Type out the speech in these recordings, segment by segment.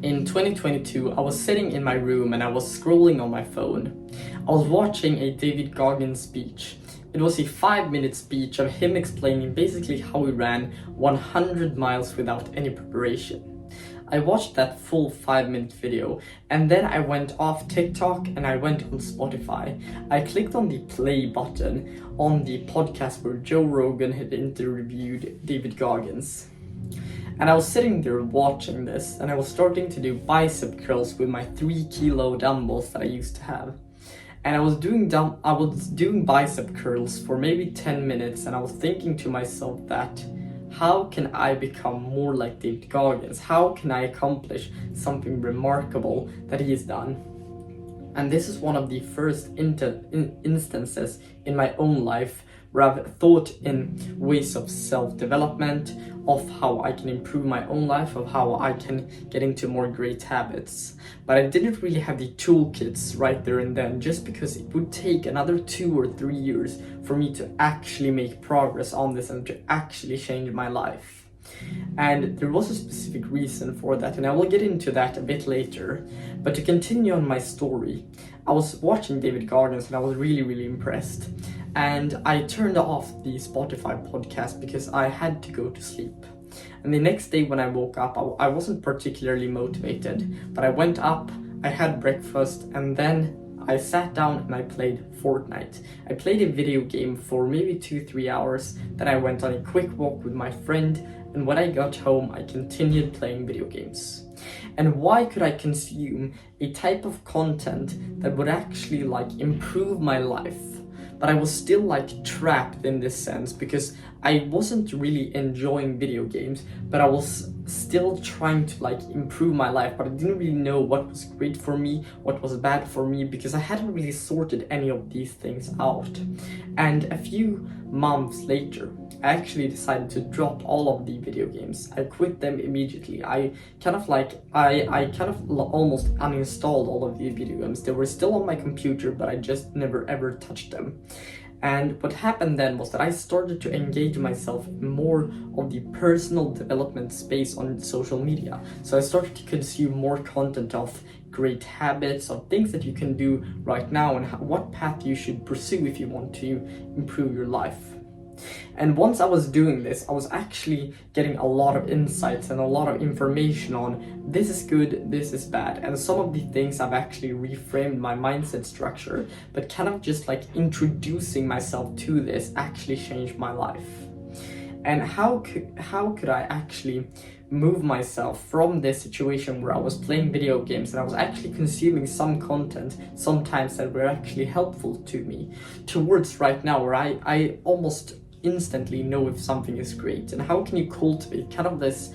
In 2022, I was sitting in my room and I was scrolling on my phone. I was watching a David Goggins speech. It was a 5-minute speech of him explaining basically how he ran 100 miles without any preparation. I watched that full 5-minute video and then I went off TikTok and I went on Spotify. I clicked on the play button on the podcast where Joe Rogan had interviewed David Goggins. And I was sitting there watching this and I was starting to do bicep curls with my 3-kilo dumbbells that I used to have. And I was doing bicep curls for maybe 10 minutes and I was thinking to myself that how can I become more like David Goggins? How can I accomplish something remarkable that he has done? And this is one of the first instances in my own life where I've thought in ways of self-development, of how I can improve my own life, of how I can get into more great habits. But I didn't really have the toolkits right there and then, just because it would take another 2 or 3 years for me to actually make progress on this and to actually change my life. And there was a specific reason for that, and I will get into that a bit later. But to continue on my story, I was watching David Goggins and I was really impressed. And I turned off the Spotify podcast because I had to go to sleep. And the next day when I woke up, I wasn't particularly motivated, but I went up, I had breakfast, and then I sat down and I played Fortnite. I played a video game for maybe 2-3 hours, then I went on a quick walk with my friend, and when I got home, I continued playing video games. And why could I consume a type of content that would actually improve my life? But I was still trapped in this sense because I wasn't really enjoying video games, but I was still trying to improve my life, but I didn't really know what was great for me, what was bad for me, because I hadn't really sorted any of these things out. And a few months later, I actually decided to drop all of the video games. I quit them immediately. I almost uninstalled all of the video games. They were still on my computer, but I just never ever touched them. And what happened then was that I started to engage myself in more of the personal development space on social media. So I started to consume more content of great habits, of things that you can do right now, and what path you should pursue if you want to improve your life. And once I was doing this, I was actually getting a lot of insights and a lot of information on this is good, this is bad. And some of the things I've actually reframed my mindset structure, but kind of just introducing myself to this actually changed my life. And how could I actually move myself from this situation where I was playing video games and I was actually consuming some content sometimes that were actually helpful to me, towards right now where I almost instantly know if something is great? And how can you cultivate kind of this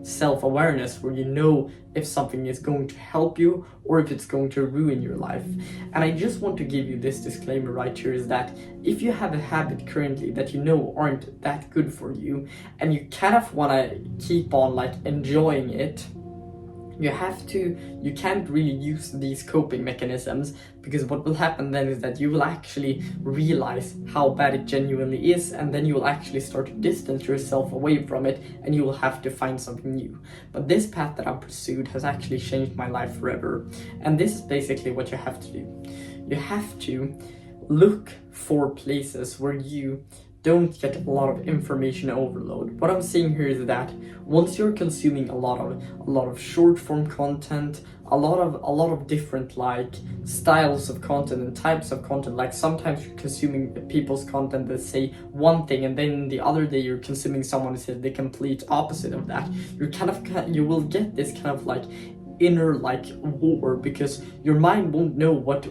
self-awareness where you know if something is going to help you or if it's going to ruin your life? And I just want to give you this disclaimer right here, is that if you have a habit currently that you know aren't that good for you and you kind of want to keep on enjoying it, you can't really use these coping mechanisms, because what will happen then is that you will actually realize how bad it genuinely is, and then you will actually start to distance yourself away from it and you will have to find something new. But this path that I've pursued has actually changed my life forever, and this is basically what you have to do. You have to look for places where you don't get a lot of information overload. What I'm saying here is that once you're consuming a lot of short form content, a lot of different styles of content and types of content, sometimes you're consuming people's content that say one thing and then the other day you're consuming someone who says the complete opposite of that. You will get this kind of inner war, because your mind won't know what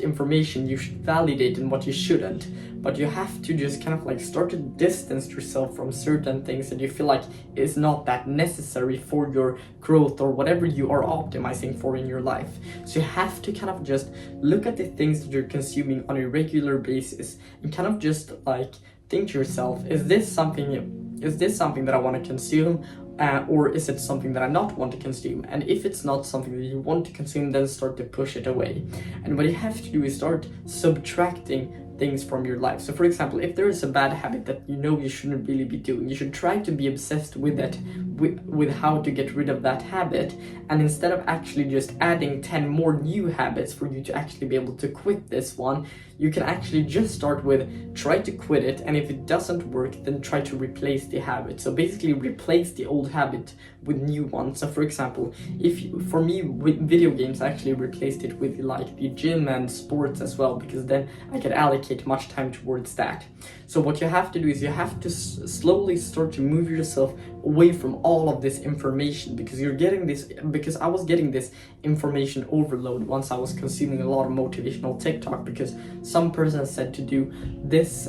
information you should validate and what you shouldn't. But you have to just kind of start to distance yourself from certain things that you feel is not that necessary for your growth or whatever you are optimizing for in your life. So you have to kind of just look at the things that you're consuming on a regular basis and kind of just think to yourself, is this something that I want to consume? Or is it something that I not want to consume? And if it's not something that you want to consume, then start to push it away. And what you have to do is start subtracting things from your life. So for example, if there is a bad habit that you know you shouldn't really be doing, you should try to be obsessed with it, with how to get rid of that habit, and instead of actually just adding 10 more new habits for you to actually be able to quit this one, you can actually just start with try to quit it, and if it doesn't work, then try to replace the habit. So basically replace the old habit with new ones. So for example, for me with video games, I actually replaced it with like the gym and sports as well, because then I could allocate much time towards that. So what you have to do is you have to slowly start to move yourself away from all of this information, because because I was getting this information overload once I was consuming a lot of motivational TikTok, because some person said to do this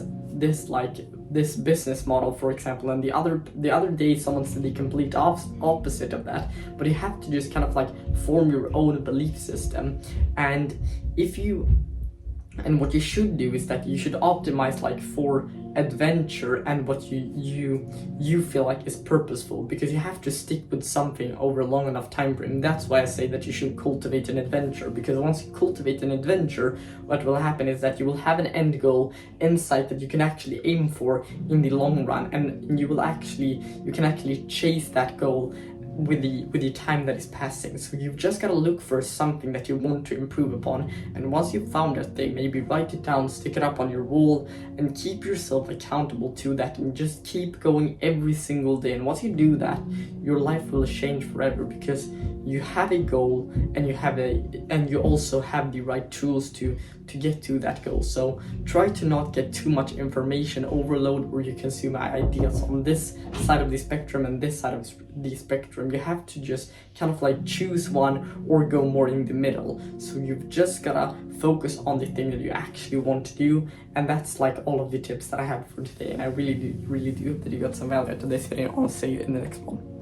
business model, for example, and the other day someone said the complete opposite of that. But you have to just kind of like form your own belief system, and what you should do is that you should optimize like for adventure and what you feel like is purposeful, because you have to stick with something over a long enough time frame. That's why I say that you should cultivate an adventure, because once you cultivate an adventure, what will happen is that you will have an end goal in sight that you can actually aim for in the long run, and you can actually chase that goal with the time that is passing. So you've just got to look for something that you want to improve upon, and once you've found that thing, maybe write it down, stick it up on your wall, and keep yourself accountable to that, and just keep going every single day. And once you do that, your life will change forever, because you have a goal, and you also have the right tools to get to that goal. So try to not get too much information overload, where you consume ideas on this side of the spectrum and this side of the spectrum. You have to just kind of like choose one or go more in the middle. So you've just gotta focus on the thing that you actually want to do. And that's like all of the tips that I have for today, and I really do hope that you got some value out of this video. I'll see you in the next one.